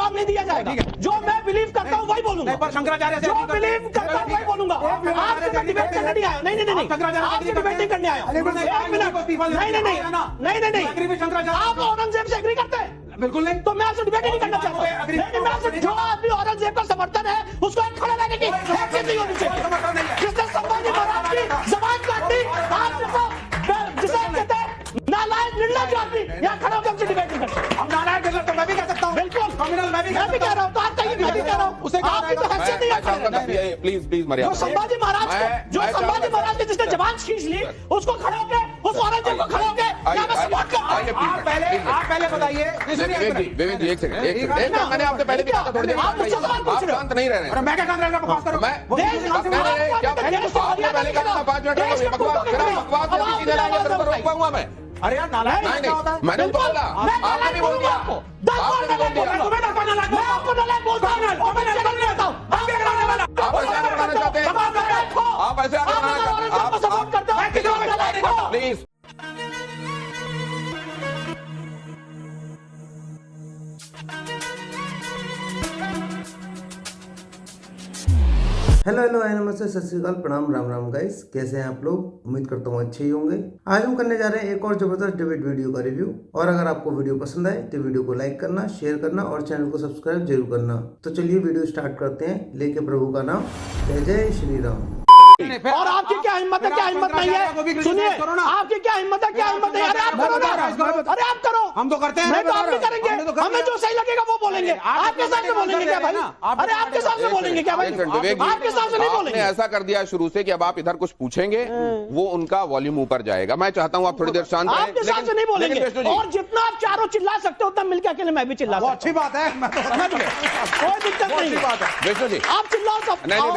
जवाब नहीं दिया जाएगा। जो मैं बिलीव करता हूँ वही बोलूंगा, शंकराचार्य जो बिलीव करता हूँ वही बोलूंगा। आपसे मैं डिबेट करने नहीं आया, नहीं, आपसे डिबेट नहीं करने आया। नहीं, आप औरंगजेब से एग्री करते हैं? बिल्कुल नहीं। तो मैं आपसे डिबेट ही नहीं करना चाहता। लेकिन मैं आपसे, जो आदमी औरंगजेब का समर्थन है उसको एक खड़े रहने की हैसियत नहीं होनी चाहिए। जिसने संभाजी महाराज की जबान काट दी, आप जिसे कहते हैं नालायक निर्लज आदमी, यहाँ खड़े होकर हमसे डिबेट नहीं करते। हम नालायक निर्लज तो मैं भी कह सकता हूँ, बिल्कुल नॉमिनल मैं भी कह रहा हूँ। तो आप कहिए, मैं भी कह रहा हूँ, उसे आपकी तो हैसियत नहीं है। प्लीज मर्यादा। संभाजी महाराज की जिसने जबान खींच ली, उसको खड़े होके, उस औरंगजेब को खड़े होके सपोर्ट करता हूँ। आप पहले बताइए। विवेक जी एक सेकंड, मैंने आपसे पहले भी कहा था थोड़ी देर आप शांत नहीं रह रहे हैं। मैं क्या शांत रहना, बकवास करो। आपने पहले कहा था 5 मिनट बकवास पाऊंगा मैं। अरे यार नालायक नहीं, मैंने तो बोला, आपने भी बोल दिया, आपने भी बोल दिया। आप ऐसे आगे बढ़ाना चाहते हैं, आप ऐसे आगे बढ़ाना चाहते हैं, प्लीज। हेलो नमस्ते, सत श्री अकाल, प्रणाम, राम राम गाइस। कैसे हैं आप लोग? उम्मीद करता हूँ अच्छे ही होंगे। आज हम करने जा रहे हैं एक और जबरदस्त डिबेट वीडियो का रिव्यू। और अगर आपको वीडियो पसंद आए तो वीडियो को लाइक करना, शेयर करना और चैनल को सब्सक्राइब जरूर करना। तो चलिए वीडियो स्टार्ट करते हैं, लेके प्रभु का नाम। जय श्री राम। और आपकी क्या हिम्मत है? क्या हिम्मत नहीं है? सुनिए, आपकी क्या हिम्मत है? क्या हिम्मत नहीं? अरे आप करो ना, अरे आप करो। हम तो करते हैं, नहीं तो आप भी करेंगे। हमें जो सही लगेगा वो बोलेंगे। आपके हिसाब से बोलेंगे क्या भाई? अरे आपके हिसाब से बोलेंगे क्या भाई? आपके हिसाब से नहीं बोलेंगे। ऐसा कर दिया शुरू से कि अब आप इधर कुछ पूछेंगे, वो उनका वॉल्यूम ऊपर जाएगा। मैं चाहता हूँ आप थोड़ी देर शांत रहें। आपके हिसाब से नहीं बोलेंगे। और जितना आप चारों चिल्ला सकते हो उतना मिलकर अकेले मैं भी चिल्ला सकता हूं। अच्छी बात है, कोई दिक्कत नहीं है। विष्णु जी आप चिल्लाओ सब। नहीं,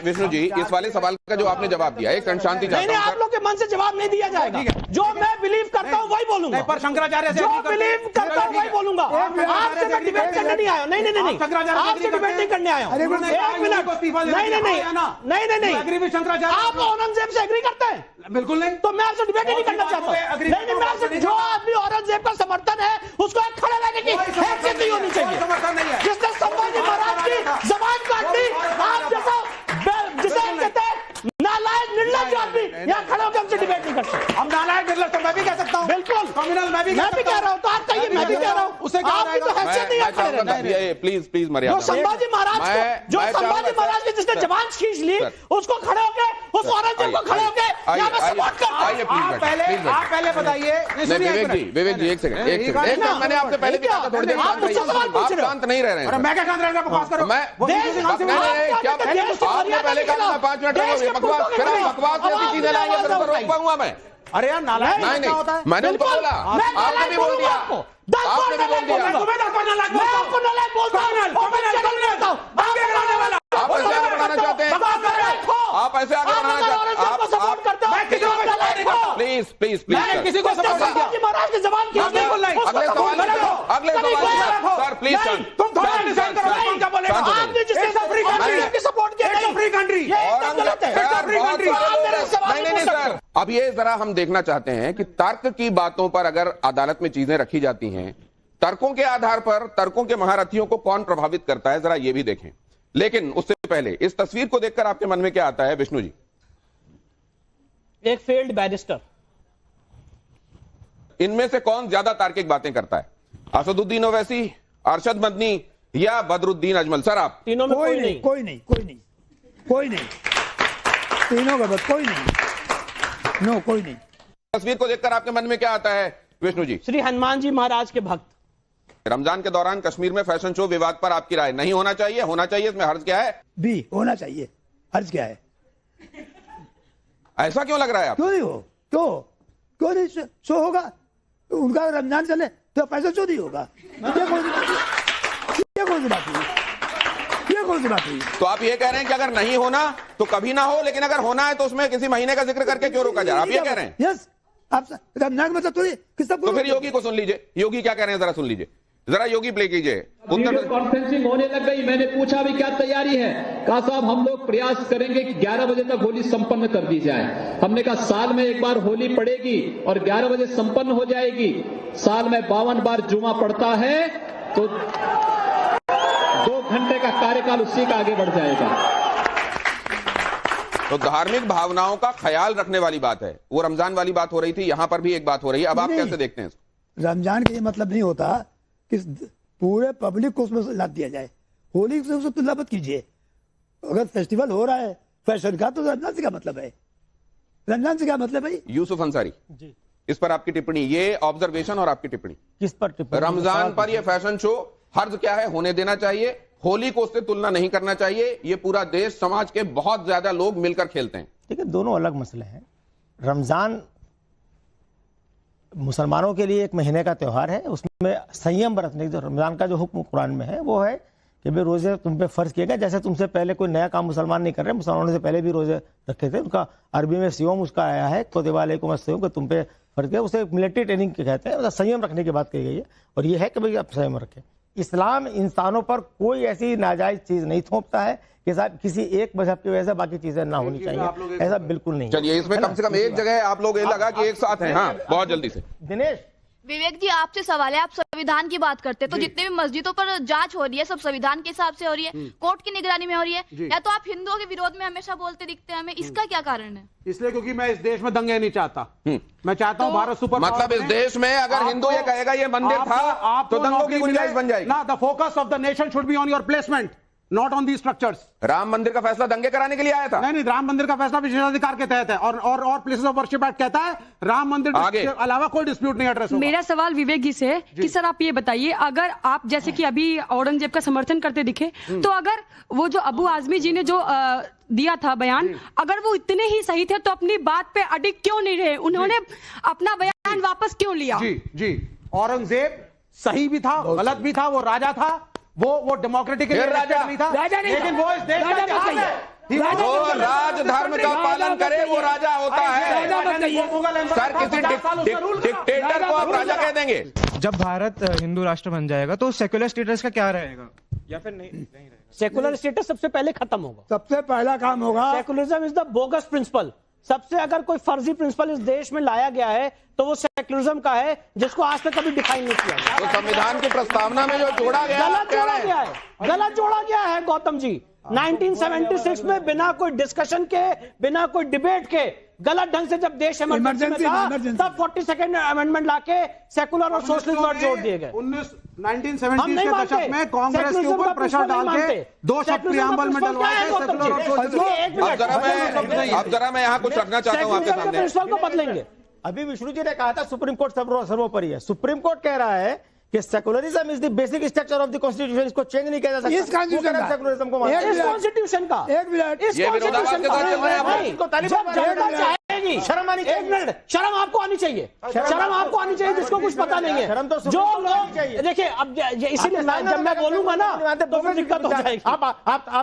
विष्णु जी, इस वाले सवाल का जो आपने जवाब दिया, एक क्षण शांति चाहता हूं। आप लोग के मन से जवाब नहीं दिया जाएगा। जो मैं बिलीव करता हूँ वही बोलूंगा। पर शंकराचार्य से जो बिलीव करता हूँ वही बोलूंगा। आपसे मैं डिबेट करने नहीं आया। नहीं, आपसे डिबेट नहीं करने आया। एक मिनट, नहीं, आप औरंगजेब से एग्री करते हैं? बिल्कुल नहीं। तो मैं आपसे डिबेट ही नहीं करना चाहता। लेकिन मैं आपसे, जो आदमी औरंगजेब का समर्थन है उसको एक खड़े रहने की हैसियत नहीं होनी चाहिए। जिसने संभाजी महाराज की जबान काट दी, आप जिसे कहते हैं नालायक निर्लज आदमी, यहाँ खड़े होकर हमसे डिबेट नहीं करते। हम नालायक निर्लज तो मैं भी कह सकता हूँ, बिल्कुल नॉमिनल मैं भी कह रहा हूँ। तो आप कहिए, मैं भी कह रहा हूँ, उसे आपकी तो हैसियत नहीं है। प्लीज मर्यादा। संभाजी महाराज की जिसने जबान खींच ली, उसको खड़े होके, उस औरंगजेब को खड़े होके यहाँ पे सपोर्ट करता हूँ। आप पहले बताइए। विवेक जी एक सेकंड, मैंने आपसे पहले भी कहा था थोड़ी देर आप शांत नहीं रह रहे हैं। मैं क्या शांत रहना, बकवास करो। आपने पहले कहा था 5 मिनट बकवास जैसी चीजें लाएंगे फिर तो रोक पाऊंगा मैं। अरे यार नालायक नहीं, मैंने तो बोला, आपने भी बोल दिया, आपने भी बोल दिया। आप ऐसे आगे बढ़ाना चाहते हैं, आप ऐसे आगे बढ़ाना चाहते हैं, प्लीज किसी को सपोर्ट नहीं किया। महाराज की जबान की अगले सवाल सर प्लीज तुम थोड़ा डिसाइड करो कौन क्या बोलेगा। आपने जिसने सपोर्ट किया, फ्री कंट्री, नहीं सर। अब ये जरा हम देखना चाहते हैं कि तर्क की बातों पर अगर अदालत में चीजें रखी जाती हैं, तर्कों के आधार पर तर्कों के महारथियों को कौन प्रभावित करता है, जरा ये भी देखें। लेकिन उससे पहले इस तस्वीर को देखकर आपके मन में क्या आता है विष्णु जी? एक फेल्ड बैरिस्टर। इनमें से कौन ज्यादा तार्किक बातें करता है, असदुद्दीन ओवैसी, अरशद मदनी या बदरुद्दीन अजमल? सर आप तीनों में कोई नहीं। तीनों का बस कोई नहीं। नो, कोई नहीं। तस्वीर को देखकर आपके मन में क्या आता है विष्णु जी? श्री हनुमान जी महाराज के भक्त। रमजान के दौरान कश्मीर में फैशन शो विवाद पर आपकी राय? नहीं होना चाहिए, होना चाहिए, इसमें हर्ज क्या है? भी होना चाहिए, हर्ज क्या है? ऐसा क्यों लग रहा है आप? क्यों नहीं हो? क्यों नहीं शो होगा? उनका रमजान चले तो फैशन शो नहीं होगा। ये कौन सी बात हुई? तो आप ये कह रहे हैं कि अगर नहीं होना तो कभी ना हो, लेकिन अगर होना है तो उसमें किसी महीने का जिक्र करके क्यों रोका जाए? आप ये कह रहे हैं? यस, आप रमजान मतलब तो फिर योगी को सुन लीजिए, योगी क्या कह रहे हैं जरा सुन लीजिए, जरा योगी प्ले कीजिए। वीडियो कॉन्फ्रेंसिंग होने लग गई, मैंने पूछा भी क्या तैयारी है? कहा साहब हम लोग प्रयास करेंगे कि 11 बजे तक होली संपन्न कर दी जाए। हमने कहा साल में एक बार होली पड़ेगी और 11 बजे संपन्न हो जाएगी। साल में 52 बार जुमा पड़ता है तो कार्यकाल उसी का आगे बढ़ जाएगा। तो धार्मिक भावनाओं का ख्याल रखने वाली बात है, वो रमजान वाली बात हो रही थी, यहां पर भी एक बात हो रही है। अब आप कैसे देखते हैं? रमजान का ये मतलब नहीं होता कि पूरे पब्लिक को उसमें लाद दिया जाए। होली से उससे तुलना मत कीजिए। अगर फेस्टिवल हो रहा है फैशन का, तो रमजान से क्या मतलब है? रमजान से क्या मतलब है? यूसुफ अंसारी जी, इस पर आपकी टिप्पणी, ये ऑब्जर्वेशन और आपकी टिप्पणी किस पर टिप्पणी? रमजान पर ये फैशन शो हर्ज क्या है, होने देना चाहिए, होली को उससे तुलना नहीं करना चाहिए। ये पूरा देश समाज के बहुत ज्यादा लोग मिलकर खेलते हैं। ठीक है, दोनों अलग मसले हैं। रमजान मुसलमानों के लिए एक महीने का त्यौहार है, उसमें संयम बरतने की, जो रमजान का जो हुक्म कुरान में है वो है कि भाई रोजे तुम पे फर्ज किए गए। जैसे तुमसे पहले कोई नया काम मुसलमान नहीं कर रहे, मुसलमानों से पहले भी रोजे रखे थे। उनका अरबी में सियोम उसका आया है, कुतिबा अलैकुम अस्सियाम, कि तुम पे फर्ज किया। उसे मिलिट्री ट्रेनिंग के कहते हैं, मतलब संयम रखने की बात कही गई है। और ये है कि भाई आप संयम रखें। इस्लाम इंसानों पर कोई ऐसी नाजायज चीज नहीं थोपता है कि साहब किसी एक मजहब की वजह से बाकी चीजें ना होनी चाहिए, ऐसा बिल्कुल नहीं। चलिए, इसमें कम से कम एक जगह आप लोग ये लगा कि एक साथ हैं। हाँ, बहुत जल्दी से दिनेश। विवेक जी, आपसे सवाल है, आप संविधान की बात करते हैं, तो जितने भी मस्जिदों पर जांच हो रही है सब संविधान के हिसाब से हो रही है, कोर्ट की निगरानी में हो रही है, या तो आप हिंदुओं के विरोध में हमेशा बोलते दिखते हैं हमें, इसका क्या कारण है? इसलिए क्योंकि मैं इस देश में दंगे नहीं चाहता। मैं चाहता हूँ भारत सुपर मतलब इस देश में अगर हिंदू ये कहेगा ये मंदिर था तो दंगों की गुंजाइश बन जाएगी ना। The focus of the nation should be on your placement, not on the structures. Ram मंदिर का फैसला दंगे कराने के लिए आया था? नहीं, राम मंदिर का फैसला विशेषाधिकार के तहत है और प्लेसेस ऑफ वर्शिप एक्ट कहता है राम मंदिर के अलावा कोई डिस्प्यूट नहीं एड्रेस होगा। मेरा सवाल विवेक जी से कि सर आप ये बताइए, अगर आप जैसे कि अभी औरंगजेब का समर्थन करते दिखे, तो अगर वो जो अबू आजमी जी ने जो दिया था बयान, अगर वो इतने ही सही थे तो अपनी बात पे अडिग क्यों नहीं रहे? उन्होंने अपना बयान वापस क्यों लिया? जी, औरंगजेब सही भी था, गलत भी था, वो राजा था, वो डेमोक्रेटिक नहीं था, लेकिन वो इस देश का जहां है। जो राज धर्म का पालन करे वो राजा होता है। सर, किसी डिक्टेटर को आप राजा कह देंगे? जब भारत हिंदू राष्ट्र बन जाएगा तो सेक्युलर स्टेटस का क्या रहेगा, या फिर नहीं रहेगा? सेकुलर स्टेटस सबसे पहले खत्म होगा। सबसे पहला काम होगा, secularism is the bogus principle. सबसे अगर कोई फर्जी प्रिंसिपल इस देश में लाया गया है तो वो सेकुलरिज्म का है, जिसको आज तक कभी डिफाइन नहीं किया गया। तो संविधान की प्रस्तावना में जो जोड़ा गया गलत जोड़ा गया है गौतम जी। 1976 में बिना कोई डिस्कशन के, बिना कोई डिबेट के, गलत ढंग से जब देश इमरजेंसी में था, तब 42nd अमेंडमेंट लाके सेकुलर और सोशलिस्ट वर्ड जोड़ दिए गए। 1970 के दशक में कांग्रेस के ऊपर प्रेशर डाल के 2 शब्द प्रियम्बल में डलवाए थे सेकुलर और सोशलिस्ट। अब जरा मैं यहाँ कुछ रखना चाहता हूँ आपके सामने। प्रिंसिपल को बदलेंगे। अभी विष्णु जी ने कहा था सुप्रीम कोर्ट सर्वोपरि है। सुप्रीम कोर्ट कह रहा है कि secularism is the basic structure of the constitution, इसको चेंज नहीं किया जा सकता। इस कॉन्स्टिट्यूशन का, सेकुलरिज्म को इस कॉन्स्टिट्यूशन का, एक मिनट, इस कॉन्स्टिट्यूशन का जाएगी। शर्म आनी चाहिए। एक मिनट, शर्म आपको आनी चाहिए, शर्म आपको आनी चाहिए, जिसको कुछ पता नहीं है। जो लोग देखिए, अब इसीलिए जब मैं बोलूंगा ना तो फिर दिक्कत हो जाएगी। आप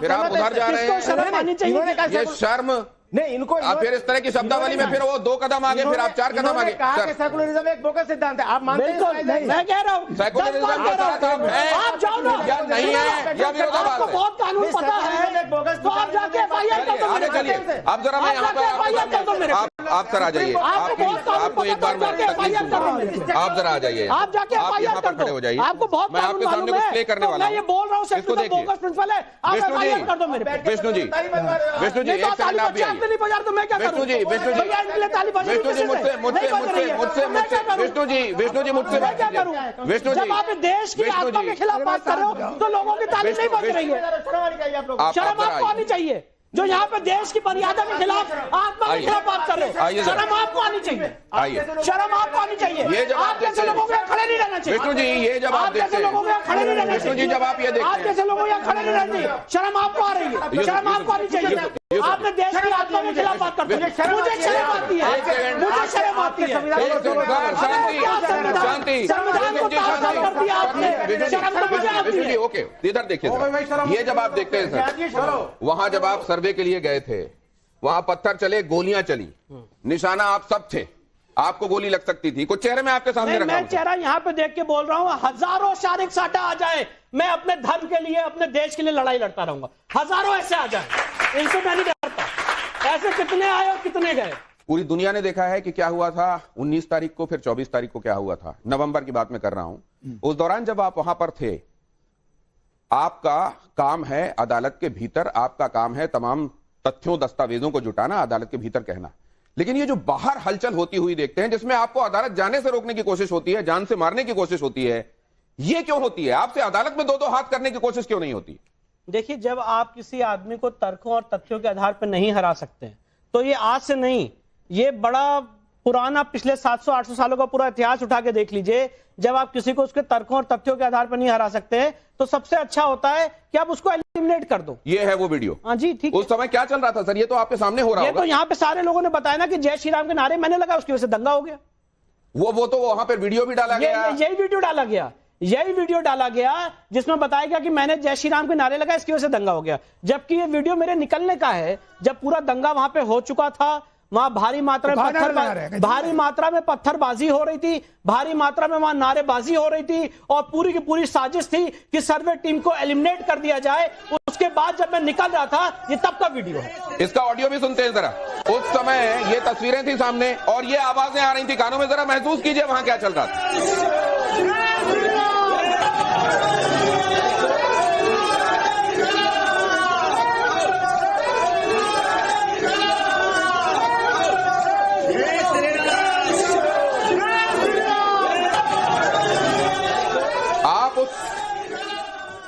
उधर जा रहे हैं। शर्म आनी चाहिए। ये शर्म नहीं, इनको आप फिर इस तरह की शब्दावली में फिर वो 2 कदम आगे, फिर आप 4 कदम आगे। सेकुलरिज्म एक बोगस सिद्धांत है, आप मानते हैं? मैं कह रहा हूँ सेकुलरिज्म आप जाओ ना, या नहीं है या विरोधाभास आपको बहुत कानून पता है, तो आप जाके FIR कर दो। आगे चलिए। अब जरा मैं यहाँ पर आप सर आ जाइए। आपको एक बार आप जरा आ जाइए, आप जाके यहाँ पर खड़े हो जाइए। आपको बहुत मैं आपके सामने कुछ प्ले करने वाला हूँ। ये बोल रहा हूँ, बोगस प्रिंसिपल है। विष्णु जी, एक सेकंड आप भी आइए। विष्णु जी मुझसे जब आप देश की आत्मा के खिलाफ बात कर रहे हो तो लोगों की ताली नहीं बज रही है। शर्म आपको आनी चाहिए। जो यहाँ पे देश की मर्यादा के खिलाफ, आत्मा के खिलाफ बात कर रहे हैं, शर्म आपको आनी चाहिए। शर्म आपको आनी चाहिए। ये जब आप जैसे लोगों को खड़े नहीं रहना चाहिए। विष्णु जी, ये जब आप जैसे लोगों को खड़े नहीं रहना विष्णु जी, जब आप ये देखते आप जैसे लोगों को खड़े नहीं रहना चाहिए। शर्म आपको आ रही है, शर्म आपको आनी चाहिए। आपने देश की आत्मा के खिलाफ बात करते हैं, मुझे शर्म आती है, मुझे शर्म आती है। शांति। ओके, इधर देखिए, ये जब आप देखते हैं सर, वहां जब आप सर्वे के लिए गए थे, वहां पत्थर चले, गोलियां चली, निशाना आप सब थे, आपको गोली लग सकती थी, कुछ चेहरे में आपके सामने रखा। मैं चेहरा यहाँ पे देख के बोल रहा हूँ, हजारों शारीरिक साटा आ जाए, मैं अपने धर्म के लिए, अपने देश के लिए लड़ाई लड़ता रहूंगा। हजारों ऐसे आ जाए, इनसे मैं नहीं डरता। ऐसे कितने आए और कितने गए। पूरी दुनिया ने देखा है कि क्या हुआ था 19 तारीख को, फिर 24 तारीख को क्या हुआ था। नवंबर की बात मैं कर रहा हूं। उस दौरान जब आप वहां पर थे आपका काम है अदालत के भीतर, आपका काम है तमाम तथ्यों दस्तावेजों को जुटाना, अदालत के भीतर कहना। लेकिन ये जो बाहर हलचल होती हुई देखते हैं, जिसमें आपको अदालत जाने से रोकने की कोशिश होती है, जान से मारने की कोशिश होती है, ये क्यों होती है? आपसे अदालत में दो दो हाथ करने की कोशिश क्यों नहीं होती? देखिए, जब आप किसी आदमी को तर्कों और तथ्यों के आधार पर नहीं हरा सकते हैं, तो ये आज से नहीं, ये बड़ा पुराना पिछले 700-800 सालों का पूरा इतिहास उठा के देख लीजिए। जब आप किसी को उसके तर्कों और तथ्यों के आधार पर नहीं हरा सकते हैं, तो सबसे अच्छा होता है कि आप उसको एलिमिनेट कर दो। ये है वो वीडियो। हाँ जी, ठीक है। उस समय क्या चल रहा था सर? ये तो आपके सामने हो रहा ये होगा। तो यहाँ पे सारे लोगों ने बताया ना कि जय श्री राम के नारे मैंने लगा, उसकी वजह से दंगा हो गया। वो तो वहां पर वीडियो भी डाला गया। यही वीडियो डाला गया, यही वीडियो डाला गया जिसमें बताया गया कि मैंने जय श्री राम के नारे लगाए, इसकी वजह से दंगा हो गया। जबकि ये वीडियो मेरे निकलने का है, जब पूरा दंगा वहां पे हो चुका था, वहां भारी मात्रा में पत्थरबाजी हो रही थी, भारी मात्रा में वहां नारेबाजी हो रही थी, और पूरी की पूरी साजिश थी कि सर्वे टीम को एलिमिनेट कर दिया जाए। उसके बाद जब मैं निकल रहा था, ये तब का वीडियो है। इसका ऑडियो भी सुनते हैं जरा। उस समय ये तस्वीरें थी सामने और ये आवाजें आ रही थी कानों में, जरा महसूस कीजिए वहां क्या चल रहा था।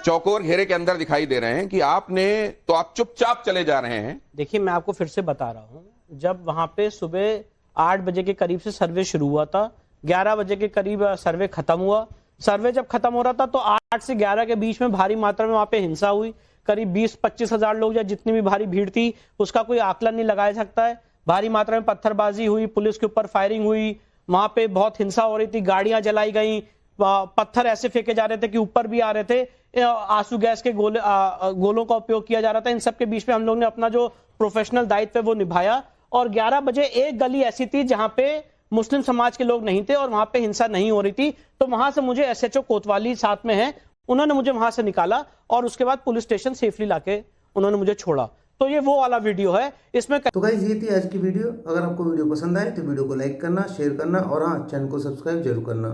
चौकोर घेरे के अंदर दिखाई दे रहे हैं कि आपने तो आप चुपचाप चले जा रहे हैं। देखिए, मैं आपको फिर से बता रहा हूं, जब वहां पे सुबह 8 बजे के करीब से सर्वे शुरू हुआ था, 11 बजे के करीब सर्वे खत्म हुआ। सर्वे जब खत्म हो रहा था तो 8 से 11 के बीच में भारी मात्रा में वहां पे हिंसा हुई। करीब 20-25 हजार लोग, या जितनी भी भारी भीड़ थी उसका कोई आकलन नहीं लगाया सकता है। भारी मात्रा में पत्थरबाजी हुई, पुलिस के ऊपर फायरिंग हुई, वहां पे बहुत हिंसा हो रही थी, गाड़ियां जलाई गई, पत्थर ऐसे फेंके जा रहे थे कि ऊपर भी आ रहे थे, आंसू गैस के गोलों का उपयोग किया जा रहा था। इन सब के बीच में हम लोग ने अपना जो प्रोफेशनल दायित्व है वो निभाया। और 11 बजे एक गली ऐसी थी जहां पे मुस्लिम समाज के लोग नहीं थे और वहां पे हिंसा नहीं हो रही थी, तो वहां से मुझे SHO कोतवाली साथ में है, उन्होंने मुझे वहां से निकाला और उसके बाद पुलिस स्टेशन सेफली लाके उन्होंने मुझे छोड़ा। तो ये वो वाला वीडियो है। इसमें तो गाइस, ये थी आज की वीडियो। अगर आपको वीडियो पसंद आए तो वीडियो को लाइक करना, शेयर करना और हाँ, चैनल को सब्सक्राइब जरूर करना।